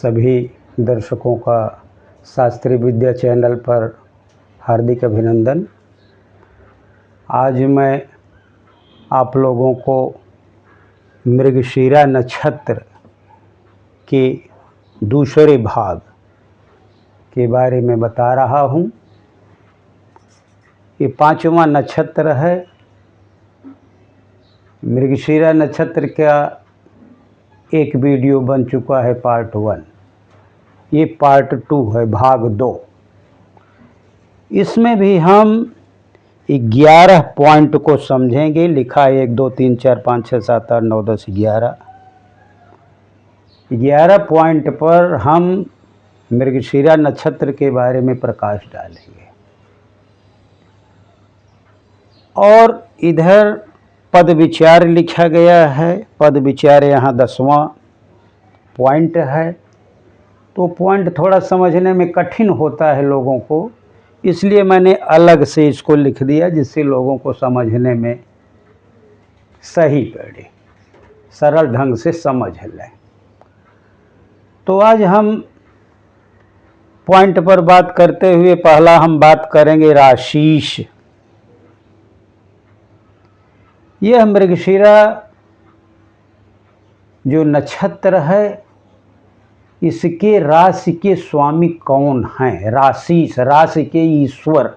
सभी दर्शकों का शास्त्रीय विद्या चैनल पर हार्दिक अभिनंदन। आज मैं आप लोगों को मृगशिरा नक्षत्र के दूसरे भाग के बारे में बता रहा हूँ। ये 5वां नक्षत्र है। मृगशिरा नक्षत्र का एक वीडियो बन चुका है पार्ट 1, ये पार्ट 2 है, भाग 2। इसमें भी हम 11 पॉइंट को समझेंगे। लिखा है 1 2 3 4 5 6 7 8 9 10 11 पॉइंट पर हम मृगशिरा नक्षत्र के बारे में प्रकाश डालेंगे। और इधर पद विचार लिखा गया है। पद विचार यहाँ 10वां पॉइंट है। तो पॉइंट थोड़ा समझने में कठिन होता है लोगों को, इसलिए मैंने अलग से इसको लिख दिया जिससे लोगों को समझने में सही पड़े, सरल ढंग से समझ लें। तो आज हम पॉइंट पर बात करते हुए पहला हम बात करेंगे राशिश। यह मृगशिरा जो नक्षत्र है, इसके राशि के स्वामी कौन हैं? राशिश, राशि के ईश्वर।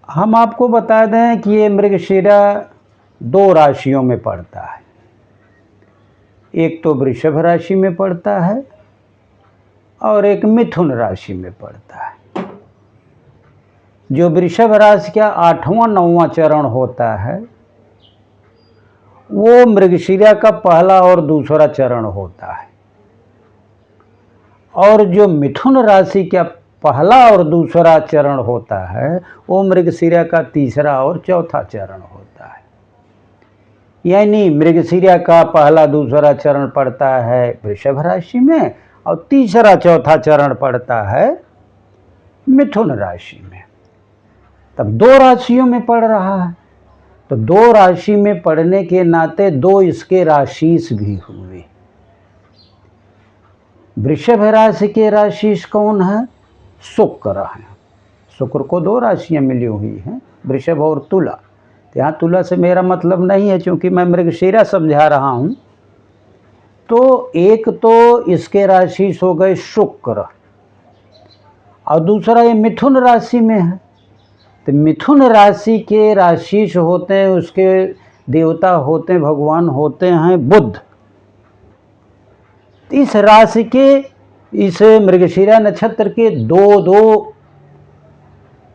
हम आपको बता दें कि ये मृगशिरा 2 राशियों में पड़ता है। एक तो वृषभ राशि में पड़ता है और एक मिथुन राशि में पड़ता है। जो वृषभ राशि का 8वां 9वां चरण होता है वो मृगशिरा का पहला और दूसरा चरण होता है, और जो मिथुन राशि का पहला और दूसरा चरण होता है वो मृगशिरा का तीसरा और चौथा चरण होता है। यानी मृगशिरा का पहला दूसरा चरण पड़ता है वृषभ राशि में और तीसरा चौथा चरण पड़ता है मिथुन राशि में। तब 2 राशियों में पड़ रहा है, तो 2 राशि में पड़ने के नाते 2 इसके राशिश भी हुए। वृषभ राशि के राशिश कौन है? शुक्र है। शुक्र को 2 राशियां मिली हुई हैं, वृषभ और तुला। तो यहाँ तुला से मेरा मतलब नहीं है, क्योंकि मैं मृगशिरा समझा रहा हूँ। तो एक तो इसके राशिश हो गए शुक्र, और दूसरा ये मिथुन राशि में है। तो मिथुन राशि के राशिश होते हैं, उसके देवता होते हैं, भगवान होते हैं बुध। इस राशि के, इस मृगशिरा नक्षत्र के 2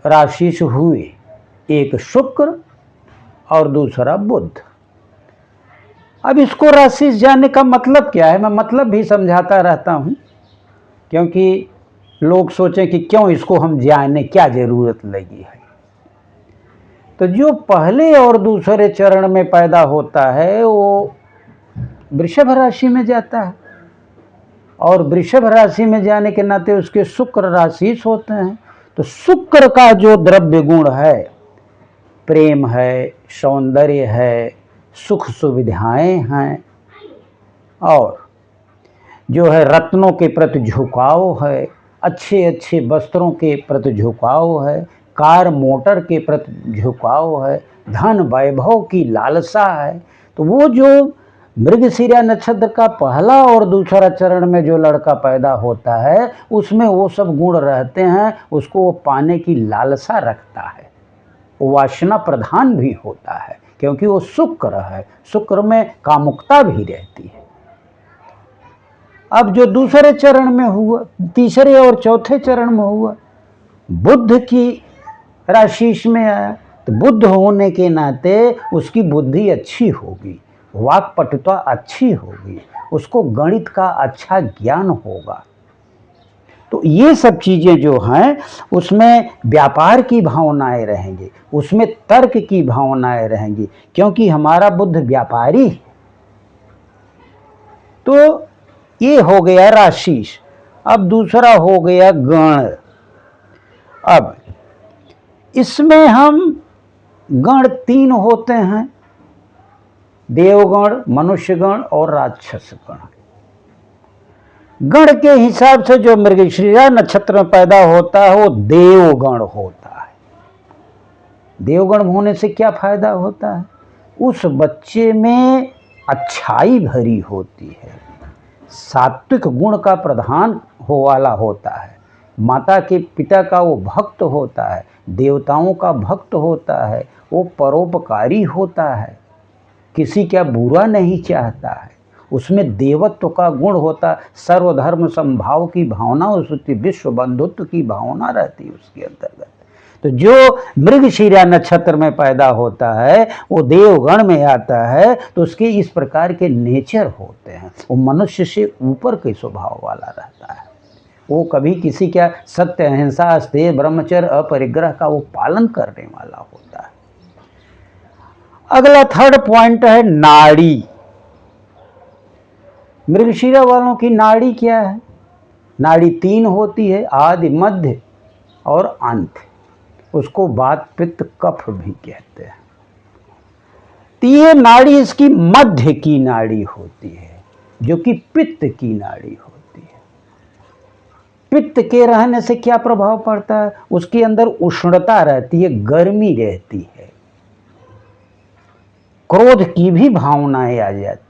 राशिश हुए, एक शुक्र और दूसरा बुध। अब इसको राशिश जानने का मतलब क्या है, मैं मतलब भी समझाता रहता हूँ, क्योंकि लोग सोचें कि क्यों इसको हम जाने, क्या ज़रूरत लगी है। तो जो पहले और दूसरे चरण में पैदा होता है वो वृषभ राशि में जाता है, और वृषभ राशि में जाने के नाते उसके शुक्र राशिश होते हैं। तो शुक्र का जो द्रव्य गुण है, प्रेम है, सौंदर्य है, सुख सुविधाएं हैं, और जो है रत्नों के प्रति झुकाव है, अच्छे अच्छे वस्त्रों के प्रति झुकाव है, कार मोटर के प्रति झुकाव है, धन वैभव की लालसा है। तो वो जो मृगशिरा नक्षत्र का पहला और दूसरा चरण में जो लड़का पैदा होता है उसमें वो सब गुण रहते हैं। उसको वो पाने की लालसा रखता है, वो वासना प्रधान भी होता है, क्योंकि वो शुक्र है। शुक्र में कामुकता भी रहती है। अब जो दूसरे चरण में हुआ, तीसरे और चौथे चरण में हुआ, बुध की राशिश में आया। तो बुध होने के नाते उसकी बुद्धि अच्छी होगी, वाक्पटुता अच्छी होगी, उसको गणित का अच्छा ज्ञान होगा। तो ये सब चीज़ें जो हैं उसमें व्यापार की भावनाएं रहेंगी, उसमें तर्क की भावनाएं रहेंगी, क्योंकि हमारा बुध व्यापारी है। तो ये हो गया राशिश। अब दूसरा हो गया गण। अब इसमें हम गण 3 होते हैं, देवगण, मनुष्यगण और राक्षसगण। गण के हिसाब से जो मृगशिरा नक्षत्र में पैदा होता है वो देवगण होता है। देवगण होने से क्या फायदा होता है? उस बच्चे में अच्छाई भरी होती है, सात्विक गुण का प्रधान हो वाला होता है, माता के पिता का वो भक्त होता है, देवताओं का भक्त होता है, वो परोपकारी होता है, किसी का बुरा नहीं चाहता है, उसमें देवत्व का गुण होता, सर्वधर्म समभाव की भावना उसकी, विश्व बंधुत्व की भावना रहती है उसके अंतर्गत। तो जो मृगशिरा नक्षत्र में पैदा होता है वो देवगण में आता है, तो उसके इस प्रकार के नेचर होते हैं। वो मनुष्य से ऊपर के स्वभाव वाला रहता है, वो कभी किसी का सत्य, अहिंसा, अस्तेय, ब्रह्मचर्य, अपरिग्रह का वो पालन करने वाला होता है। अगला थर्ड पॉइंट है नाड़ी। मृगशिरा वालों की नाड़ी क्या है? नाड़ी 3 होती है, आदि, मध्य और अंत। उसको वात, पित्त, कफ भी कहते हैं। तो ये नाड़ी इसकी मध्य की नाड़ी होती है, जो कि पित्त की नाड़ी होती है। पित्त के रहने से क्या प्रभाव पड़ता है? उसके अंदर उष्णता रहती है, गर्मी रहती है, क्रोध की भी भावनाएं आ जाती,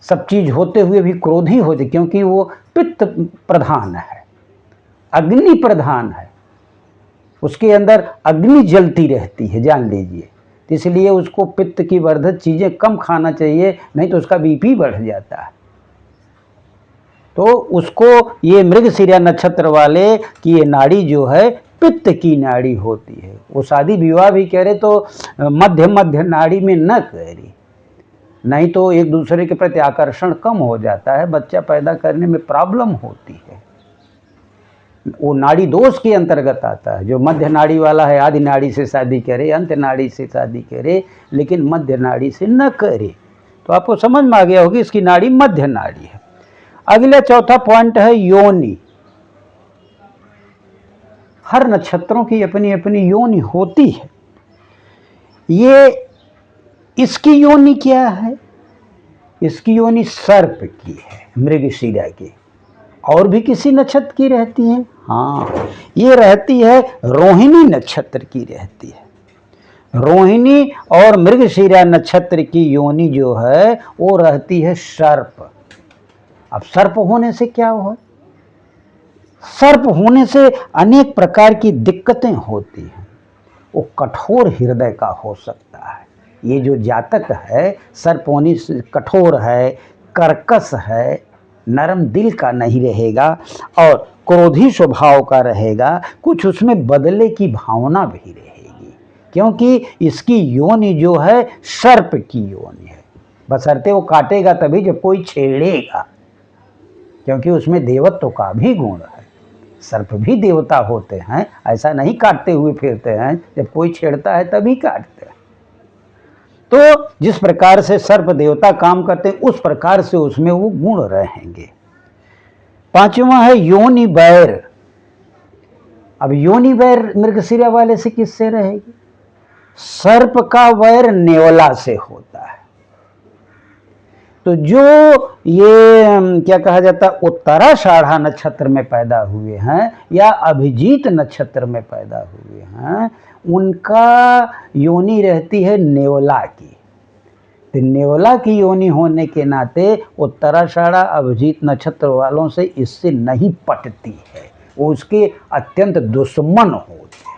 सब चीज होते हुए भी क्रोधी होते, क्योंकि वो पित्त प्रधान है, अग्नि प्रधान है, उसके अंदर अग्नि जलती रहती है, जान लीजिए। इसलिए उसको पित्त की वर्धक चीजें कम खाना चाहिए, नहीं तो उसका बीपी बढ़ जाता है। तो उसको ये मृगशिरा नक्षत्र वाले की ये नाड़ी जो है पित्त की नाड़ी होती है। वो शादी विवाह भी करे तो मध्य मध्य नाड़ी में न करे, नहीं तो एक दूसरे के प्रति आकर्षण कम हो जाता है, बच्चा पैदा करने में प्रॉब्लम होती है। वो नाड़ी दोष के अंतर्गत आता है। जो मध्य नाड़ी वाला है आदि नाड़ी से शादी करे, अंत नाड़ी से शादी करे, लेकिन मध्य नाड़ी से न करे। तो आपको समझ में आ गया होगी इसकी नाड़ी मध्य नाड़ी है। अगला चौथा पॉइंट है योनि। हर नक्षत्रों की अपनी अपनी योनि होती है। ये इसकी योनि क्या है? इसकी योनि सर्प की है, मृगशिरा की। और भी किसी नक्षत्र की रहती है? हाँ, ये रहती है रोहिणी नक्षत्र की रहती है। रोहिणी और मृगशिरा नक्षत्र की योनि जो है वो रहती है सर्प। अब सर्प होने से क्या हुआ? सर्प होने से अनेक प्रकार की दिक्कतें होती हैं। वो कठोर हृदय का हो सकता है। ये जो जातक है सर्प होने से कठोर है, कर्कश है, नरम दिल का नहीं रहेगा और क्रोधी स्वभाव का रहेगा, कुछ उसमें बदले की भावना भी रहेगी, क्योंकि इसकी योनि जो है सर्प की योनि है। बशर्ते वो काटेगा तभी जब कोई छेड़ेगा, क्योंकि उसमें देवत्व का भी गुण है। सर्प भी देवता होते हैं, ऐसा नहीं काटते हुए फिरते हैं, जब कोई छेड़ता है तभी काटते हैं। तो जिस प्रकार से सर्प देवता काम करते हैं उस प्रकार से उसमें वो गुण रहेंगे। पांचवा है योनि बैर। अब योनि बैर मृगशिरा वाले से किससे रहेगी? सर्प का वैर नेवला से होता है। तो जो ये क्या कहा जाता है उत्तराषाढ़ा नक्षत्र में पैदा हुए हैं या अभिजीत नक्षत्र में पैदा हुए हैं, उनका योनि रहती है नेवला की। तो नेवला की योनि होने के नाते उत्तराषाढ़ा अभिजीत नक्षत्र वालों से इससे नहीं पटती है, वो उसके अत्यंत दुश्मन होते हैं।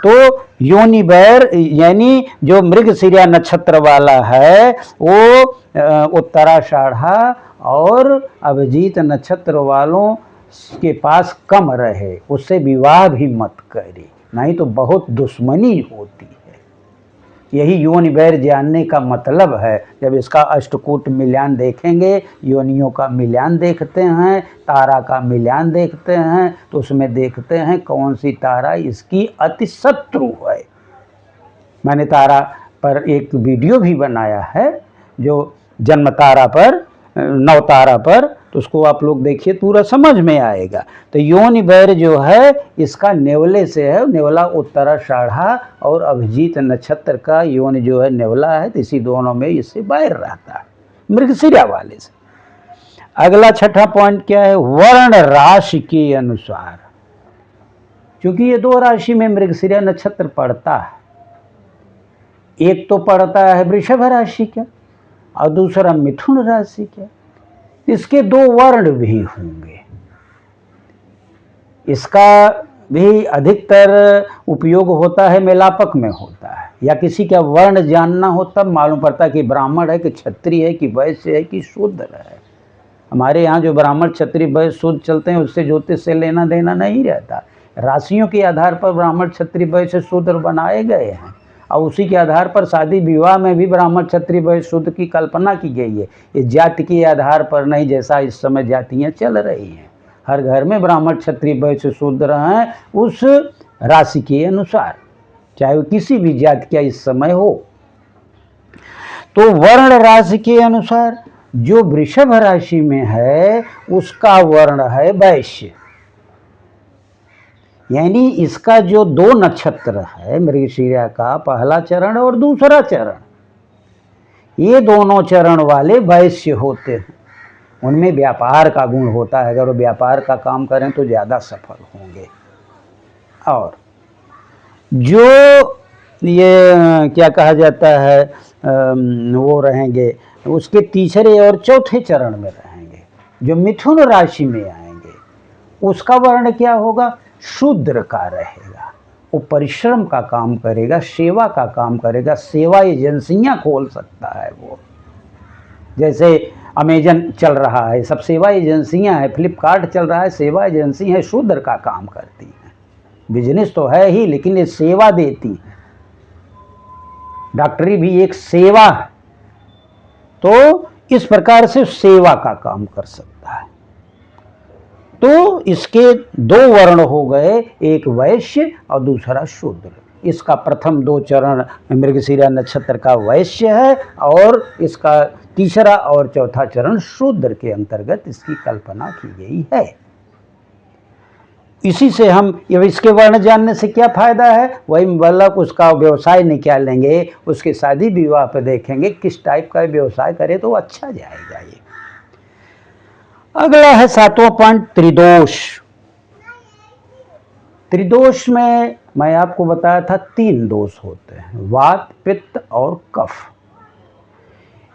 तो योनि बैर यानी जो मृगशिरा नक्षत्र वाला है वो उत्तराषाढ़ा और अभिजीत नक्षत्र वालों के पास कम रहे, उससे विवाह भी मत करे, नहीं तो बहुत दुश्मनी होती है। यही योनि बैर जानने का मतलब है। जब इसका अष्टकूट मिलान देखेंगे, योनियों का मिलान देखते हैं, तारा का मिलान देखते हैं, तो उसमें देखते हैं कौन सी तारा इसकी अति शत्रु है। मैंने तारा पर एक वीडियो भी बनाया है, जो जन्म तारा पर, नव तारा पर, तो उसको आप लोग देखिए, पूरा समझ में आएगा। तो योनि बैर जो है इसका नेवले से है, नेवला उत्तराषाढ़ा और अभिजीत नक्षत्र का योनि जो है नेवला है, तो इसी दोनों में इससे बैर रहता है, मृगशिरा वाले से। अगला छठा पॉइंट क्या है, वर्ण राशि के अनुसार, क्योंकि ये दो राशि में मृगशिरा नक्षत्र पड़ता है, एक तो पड़ता है वृषभ राशि का और दूसरा मिथुन राशि का, इसके दो वर्ण भी होंगे। इसका भी अधिकतर उपयोग होता है मेलापक में होता है, या किसी का वर्ण जानना हो तब मालूम पड़ता है कि ब्राह्मण है कि क्षत्रिय है कि वैश्य है कि शूद्र है। हमारे यहाँ जो ब्राह्मण क्षत्रिय वैश्य शूद्र चलते हैं उससे ज्योतिष से लेना देना नहीं रहता। राशियों के आधार पर ब्राह्मण क्षत्रिय वैश्य शूद्र बनाए गए हैं और उसी के आधार पर शादी विवाह में भी ब्राह्मण क्षत्रिय वैश्य शूद्र की कल्पना की गई है। ये जाति के आधार पर नहीं, जैसा इस समय जातियाँ चल रही हैं, हर घर में ब्राह्मण क्षत्रिय वैश्य शूद्र हैं उस राशि के अनुसार, चाहे वो किसी भी जाति का इस समय हो। तो वर्ण राशि के अनुसार जो वृषभ राशि में है उसका वर्ण है वैश्य, यानी इसका जो दो नक्षत्र है मृगशिरा का, पहला चरण और दूसरा चरण, ये दोनों चरण वाले वैश्य होते हैं। उनमें व्यापार का गुण होता है, अगर वो व्यापार का काम करें तो ज़्यादा सफल होंगे। और जो ये क्या कहा जाता है वो रहेंगे उसके तीसरे और चौथे चरण में रहेंगे, जो मिथुन राशि में आएंगे उसका वर्ण क्या होगा, शूद्र का रहेगा। वो परिश्रम का काम करेगा, सेवा का काम करेगा, सेवा एजेंसियां खोल सकता है वो, जैसे अमेजन चल रहा है, सब सेवा एजेंसियां हैं, फ्लिपकार्ट चल रहा है, सेवा एजेंसी है, शूद्र का काम करती हैं। बिजनेस तो है ही लेकिन ये सेवा देती है। डॉक्टरी भी एक सेवा है, तो इस प्रकार से सेवा का काम कर सकता है। तो इसके दो वर्ण हो गए, एक वैश्य और दूसरा शूद्र। इसका प्रथम दो चरण मृगशिरा नक्षत्र का वैश्य है और इसका तीसरा और चौथा चरण शूद्र के अंतर्गत इसकी कल्पना की गई है। इसी से हम इसके वर्ण जानने से क्या फायदा है, वही मतलब उसका व्यवसाय निकालेंगे, उसके शादी विवाह पर देखेंगे किस टाइप का व्यवसाय करे तो अच्छा जाएगा। ये अगला है सातवां पॉइंट, त्रिदोष। त्रिदोष में मैं आपको बताया था तीन दोष होते हैं, वात, पित्त और कफ।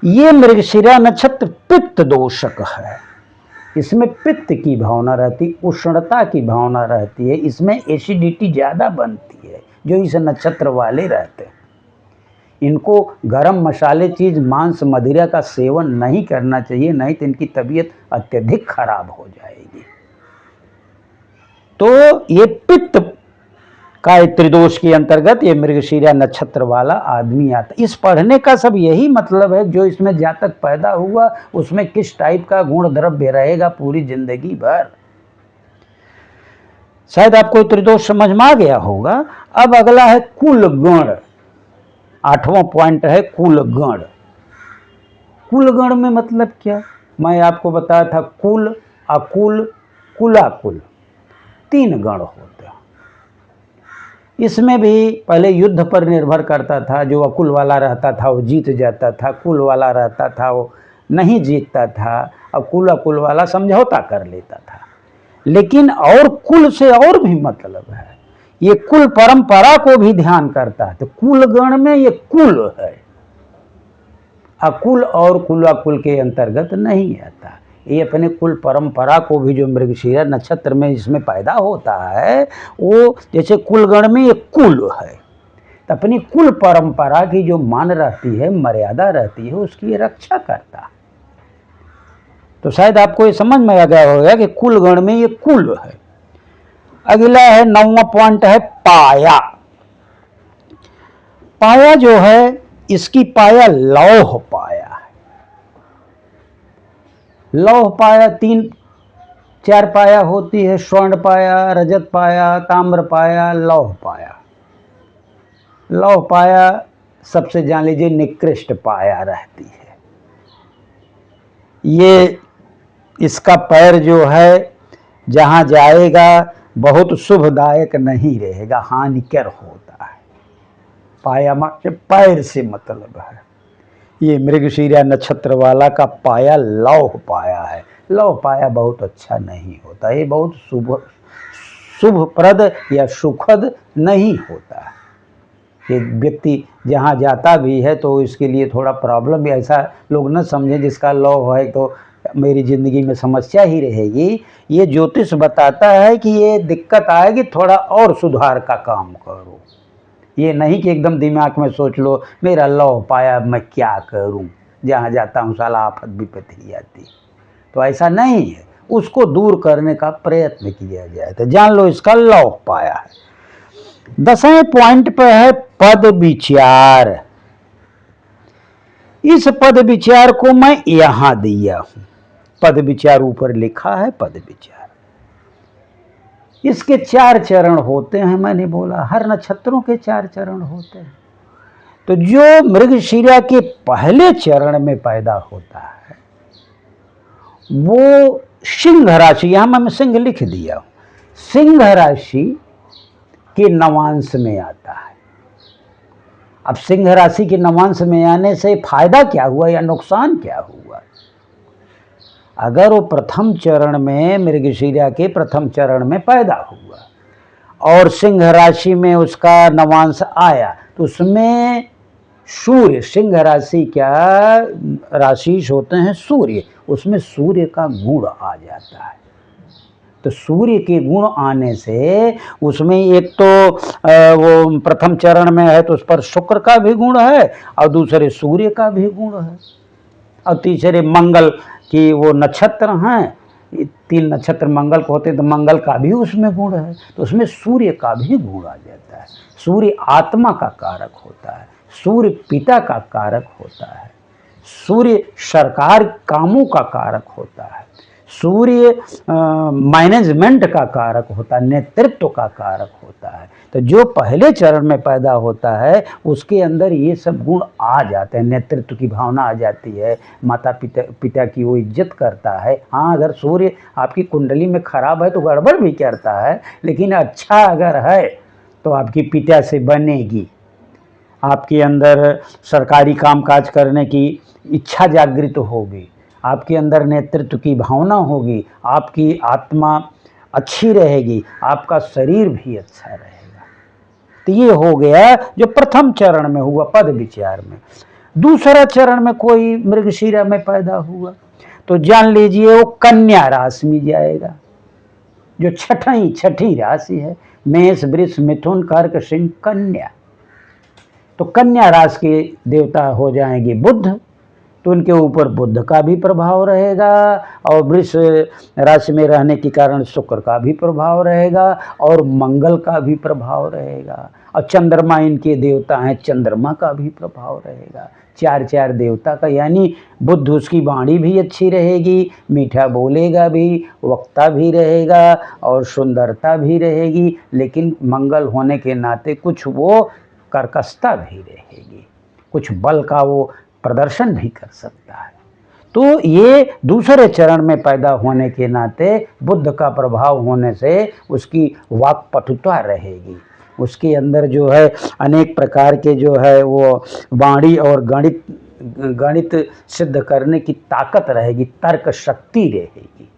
ये मृगशिरा नक्षत्र पित्त दोषक है। इसमें पित्त की भावना रहती, उष्णता की भावना रहती है, इसमें एसिडिटी ज़्यादा बनती है जो इस नक्षत्र वाले रहते हैं। इनको गरम मसाले चीज़, मांस, मदिरा का सेवन नहीं करना चाहिए, नहीं तो इनकी तबीयत अत्यधिक खराब हो जाएगी। तो ये पित्त का त्रिदोष के अंतर्गत ये मृगशिरा नक्षत्र वाला आदमी आता। इस पढ़ने का सब यही मतलब है, जो इसमें जातक पैदा हुआ उसमें किस टाइप का गुण द्रव्य रहेगा पूरी जिंदगी भर। शायद आपको त्रिदोष समझ में आ गया होगा। अब अगला है कुल गण। आठवां पॉइंट है कुल गण। कुल गण में मतलब क्या, मैं आपको बताया था कुल, अकुल, कुलाकुल, तीन गण होते हैं। इसमें भी पहले युद्ध पर निर्भर करता था, जो अकुल वाला रहता था वो जीत जाता था, कुल वाला रहता था वो नहीं जीतता था, और कुल अकुल वाला समझौता कर लेता था। लेकिन और कुल से और भी मतलब है, ये कुल परंपरा को भी ध्यान करता है। तो कुल गण में ये कुल है, अकुल और कुलाकुल के अंतर्गत नहीं आता। ये अपने कुल परंपरा को भी, जो मृगशिरा नक्षत्र में इसमें पैदा होता है, वो जैसे कुलगण में ये कुल है, तो अपनी कुल परंपरा की जो मान रहती है, मर्यादा रहती है, उसकी रक्षा करता। तो शायद आपको ये समझ में आ गया होगा कि कुलगण में ये कुल है। अगला है नौवां पॉइंट है पाया। पाया जो है, इसकी पाया लौह पाया है। लौह पाया तीन चार पाया होती है, स्वर्ण पाया, रजत पाया, ताम्र पाया, लौह पाया। लौह पाया सबसे जान लीजिए निकृष्ट पाया रहती है। ये इसका पैर जो है जहाँ जाएगा बहुत शुभदायक नहीं रहेगा, हानिकर होता है। पाया के पैर से मतलब है। ये मृगशिरा नक्षत्र वाला का पाया लौह पाया है। लौह पाया बहुत अच्छा नहीं होता, ये बहुत शुभप्रद या सुखद नहीं होता है। ये व्यक्ति जहाँ जाता भी है तो इसके लिए थोड़ा प्रॉब्लम भी, ऐसा लोग न समझें जिसका लौह है तो मेरी ज़िंदगी में समस्या ही रहेगी। ये ज्योतिष बताता है कि ये दिक्कत आएगी, थोड़ा और सुधार का काम करो। ये नहीं कि एकदम दिमाग में सोच लो मेरा लौह पाया मैं क्या करूं, जहाँ जाता हूँ साला आफत विपत्ति ही आती। तो ऐसा नहीं है, उसको दूर करने का प्रयत्न किया जाए। तो जान लो इसका लौह पाया है। 10वें पॉइंट पे है पद विचार। इस पद विचार को मैं यहां दिया हूं। पद विचार ऊपर लिखा है, पद विचार। इसके 4 चरण होते हैं। मैंने बोला हर नक्षत्रों के 4 चरण होते हैं। तो जो मृगशिरा के पहले चरण में पैदा होता है वो सिंह राशि, यहां मैं सिंह लिख दिया हूं, सिंह राशि के नवांश में आता है। अब सिंह राशि के नवांश में आने से फायदा क्या हुआ या नुकसान क्या हुआ? अगर वो प्रथम चरण में, मृगशिरा के प्रथम चरण में पैदा हुआ और सिंह राशि में उसका नवांश आया तो उसमें सूर्य, सिंह राशि क्या राशि होते हैं सूर्य, उसमें सूर्य का गुण आ जाता है। तो सूर्य के गुण आने से उसमें एक तो वो प्रथम चरण में है तो उस पर शुक्र का भी गुण है और दूसरे सूर्य का भी गुण है और तीसरे मंगल की वो नक्षत्र हैं, 3 नक्षत्र मंगल को होते हैं तो मंगल का भी उसमें गुण है। तो उसमें सूर्य का भी गुण आ जाता है। सूर्य आत्मा का कारक होता है, सूर्य पिता का कारक होता है, सूर्य सरकार कामों का कारक होता है, सूर्य मैनेजमेंट का कारक होता है, नेतृत्व का कारक होता है। तो जो पहले चरण में पैदा होता है उसके अंदर ये सब गुण आ जाते हैं। नेतृत्व की भावना आ जाती है, माता पिता की वो इज्जत करता है। हाँ, अगर सूर्य आपकी कुंडली में खराब है तो गड़बड़ भी करता है, लेकिन अच्छा अगर है तो आपकी पिता से बनेगी। आपके अंदर सरकारी कामकाज करने की इच्छा जागृत होगी, आपके अंदर नेतृत्व की भावना होगी, आपकी आत्मा अच्छी रहेगी, आपका शरीर भी अच्छा रहेगा। तो ये हो गया जो प्रथम चरण में हुआ पद विचार में। दूसरा चरण में कोई मृगशिरा में पैदा हुआ तो जान लीजिए वो कन्या राशि में जाएगा, जो छठी राशि है, मेष वृष मिथुन कर्क सिंह कन्या। तो कन्या राशि के देवता हो जाएंगे बुध, तो उनके ऊपर बुध का भी प्रभाव रहेगा और वृष राशि में रहने के कारण शुक्र का भी प्रभाव रहेगा और मंगल का भी प्रभाव रहेगा और चंद्रमा इनके देवता हैं, चंद्रमा का भी प्रभाव रहेगा। 4 देवता का, यानी बुध उसकी वाणी भी अच्छी रहेगी, मीठा बोलेगा भी, वक्ता भी रहेगा और सुंदरता भी रहेगी, लेकिन मंगल होने के नाते कुछ वो कर्कशता भी रहेगी, कुछ बल का वो प्रदर्शन भी कर सकता है। तो ये दूसरे चरण में पैदा होने के नाते बुध का प्रभाव होने से उसकी वाक्पटुता रहेगी, उसके अंदर जो है अनेक प्रकार के जो है वो वाणी और गणित सिद्ध करने की ताकत रहेगी, तर्क शक्ति रहेगी।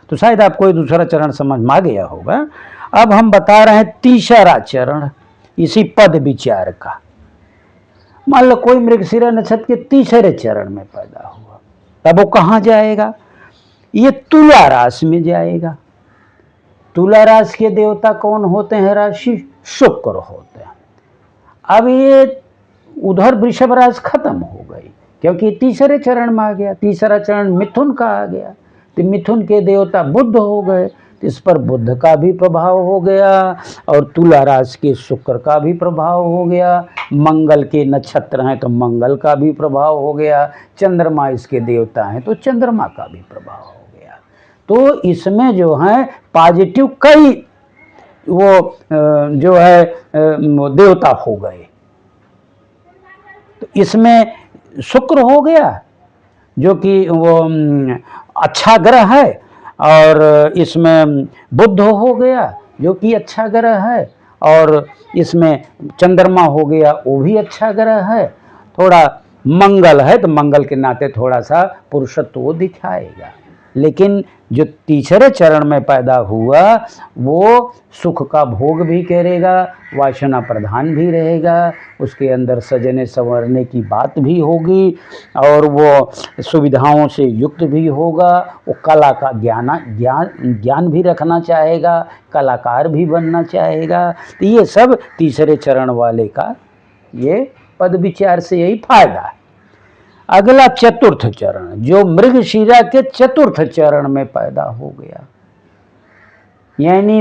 तो शायद आपको ये दूसरा चरण समझ में आ गया होगा। अब हम बता रहे हैं तीसरा चरण इसी पद विचार का। मान लो कोई मृगशिरा नक्षत्र के तीसरे चरण में पैदा हुआ, तब वो कहाँ जाएगा? ये तुला राशि में जाएगा। तुला राशि के देवता कौन होते हैं? राशि शुक्र होते हैं। अब ये उधर वृषभ राशि खत्म हो गई क्योंकि तीसरे चरण में आ गया। तीसरा चरण मिथुन का आ गया, तो मिथुन के देवता बुध हो गए, इस पर बुध का भी प्रभाव हो गया और तुला राशि के शुक्र का भी प्रभाव हो गया। मंगल के नक्षत्र हैं तो मंगल का भी प्रभाव हो गया, चंद्रमा इसके देवता हैं तो चंद्रमा का भी प्रभाव हो गया। तो इसमें जो है पॉजिटिव कई वो जो है देवता हो गए। तो इसमें शुक्र हो गया जो कि वो अच्छा ग्रह है, और इसमें बुध हो गया जो कि अच्छा ग्रह है, और इसमें चंद्रमा हो गया वो भी अच्छा ग्रह है, थोड़ा मंगल है तो मंगल के नाते थोड़ा सा पुरुषत्व वो दिखाएगा। लेकिन जो तीसरे चरण में पैदा हुआ वो सुख का भोग भी करेगा, वासना प्रधान भी रहेगा, उसके अंदर सजने संवरने की बात भी होगी, और वो सुविधाओं से युक्त भी होगा, वो कला का ज्ञान भी रखना चाहेगा, कलाकार भी बनना चाहेगा। तो ये सब तीसरे चरण वाले का ये पद विचार से यही फायदा है। अगला चतुर्थ चरण, जो मृगशिरा के चतुर्थ चरण में पैदा हो गया, यानी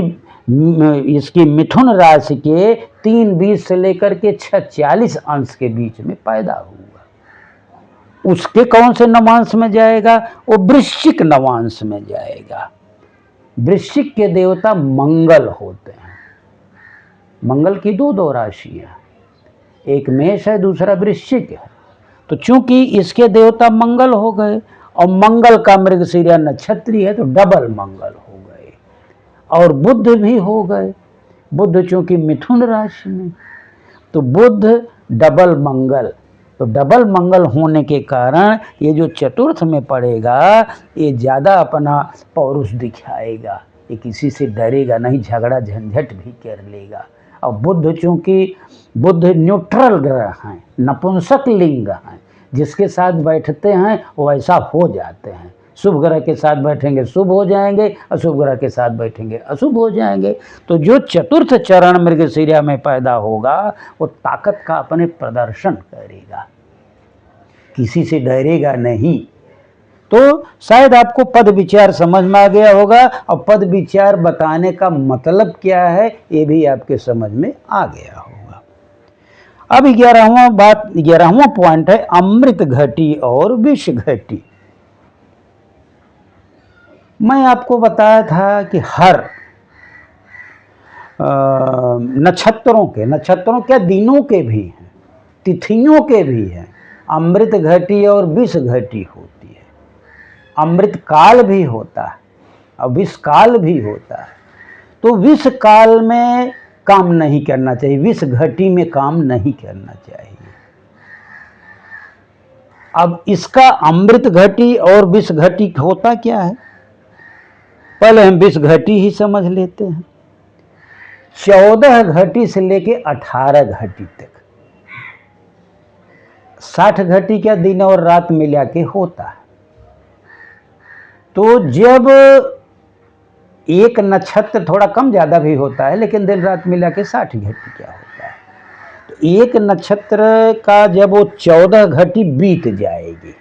इसकी मिथुन राशि के 3:20 से लेकर के 6:40 अंश के बीच में पैदा हुआ, उसके कौन से नवांश में जाएगा? वो वृश्चिक नवांश में जाएगा। वृश्चिक के देवता मंगल होते हैं। मंगल की दो राशियां, एक मेष है दूसरा वृश्चिक है। तो चूंकि इसके देवता मंगल हो गए और मंगल का मृगशिरा नक्षत्रीय है तो डबल मंगल हो गए, और बुध भी हो गए। बुध चूंकि मिथुन राशि में, तो बुध डबल मंगल, तो डबल मंगल होने के कारण ये जो चतुर्थ में पड़ेगा ये ज़्यादा अपना पौरुष दिखाएगा, ये किसी से डरेगा नहीं, झगड़ा झंझट भी कर लेगा। और बुध चूंकि बुध न्यूट्रल ग्रह हैं, नपुंसक लिंग हैं, जिसके साथ बैठते हैं वो ऐसा हो जाते हैं। शुभ ग्रह के साथ बैठेंगे शुभ हो जाएंगे, अशुभ ग्रह के साथ बैठेंगे अशुभ हो जाएंगे। तो जो चतुर्थ चरण मृगशिरा में पैदा होगा वो ताकत का अपने प्रदर्शन करेगा, किसी से डरेगा नहीं। तो शायद आपको पद विचार समझ में आ गया होगा, और पद विचार बताने का मतलब क्या है ये भी आपके समझ में आ गया होगा। अब 11वां पॉइंट है अमृत घटी और विष घटी। मैं आपको बताया था कि हर नक्षत्रों के दिनों के भी हैं, तिथियों के भी हैं, अमृत घटी और विष घटी होती है। अमृत काल भी होता है और विष काल भी होता है। तो विष काल में काम नहीं करना चाहिए, विष घटी में काम नहीं करना चाहिए। अब इसका अमृत घटी और विष घटी होता क्या है, पहले हम विष घटी ही समझ लेते हैं। 14 घटी से लेके 18 घटी तक 60 घटी का दिन और रात मिला के होता है। तो जब एक नक्षत्र थोड़ा कम ज़्यादा भी होता है, लेकिन दिन रात मिला के 60 घटी क्या होता है। तो एक नक्षत्र का जब वो 14 घटी बीत जाएगी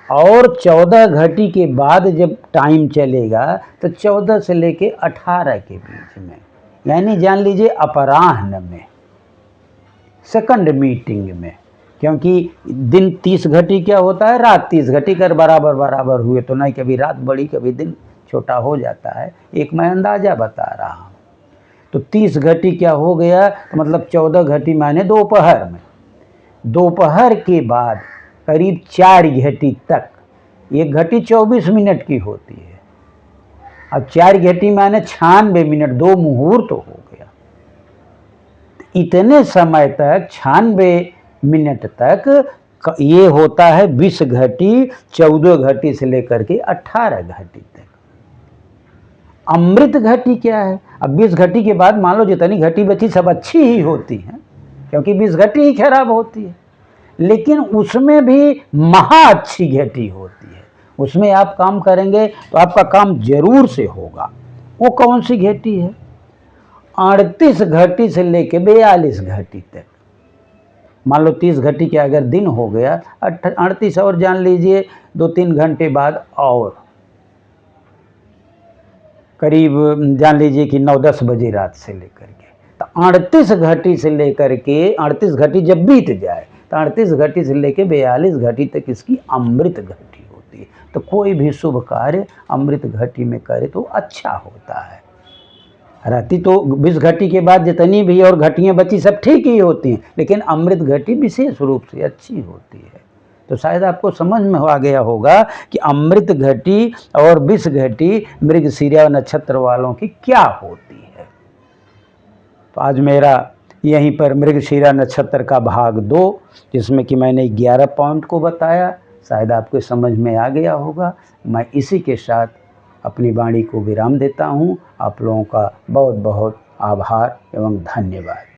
और 14 घटी के बाद जब टाइम चलेगा तो 14 से लेके 18 के बीच में, यानी जान लीजिए अपराह्न में, सेकंड मीटिंग में, क्योंकि दिन 30 घटी क्या होता है, रात 30 घटी कर बराबर बराबर हुए तो नहीं, कभी रात बड़ी कभी दिन छोटा हो जाता है, एक मैं अंदाज़ा बता रहा हूँ। तो 30 घटी क्या हो गया, तो मतलब 14 घटी माने दोपहर में, दोपहर के बाद करीब 4 घटी तक, एक घटी 24 मिनट की होती है, अब 4 घटी माने 96 मिनट, 2 मुहूर्त हो गया। इतने समय तक 96 मिनट तक ये होता है विष घटी, 14 घटी से लेकर के 18 घटी तक। अमृत घटी क्या है, अब 20 घटी के बाद मान लो जितनी घटी बची सब अच्छी ही होती हैं, क्योंकि 20 घटी ही खराब होती है, लेकिन उसमें भी महा अच्छी घटी होती है, उसमें आप काम करेंगे तो आपका काम जरूर से होगा। वो कौन सी घटी है, 38 घटी से लेके 42 घटी तक। मान लो 30 घटी के अगर दिन हो गया, 38 और जान लीजिए 2-3 घंटे बाद और करीब जान लीजिए कि 9-10 बजे रात से लेकर के, तो 38 घटी से लेकर के 38 घटी जब बीत जाए तो 38 घटी से लेकर 42 घटी तक इसकी अमृत घटी होती है। तो कोई भी शुभ कार्य अमृत घटी में करे तो अच्छा होता है। रहती तो 20 घटी के बाद जितनी भी और घटियाँ बची सब ठीक ही होती हैं, लेकिन अमृत घटी विशेष रूप से अच्छी होती है। तो शायद आपको समझ में आ गया होगा कि अमृत घटी और विष घटी मृगशिरा नक्षत्र वालों की क्या होती है। तो आज मेरा यहीं पर मृगशिरा नक्षत्र का भाग 2, जिसमें कि मैंने 11 पॉइंट को बताया, शायद आपको समझ में आ गया होगा। मैं इसी के साथ अपनी वाणी को विराम देता हूँ। आप लोगों का बहुत बहुत आभार एवं धन्यवाद।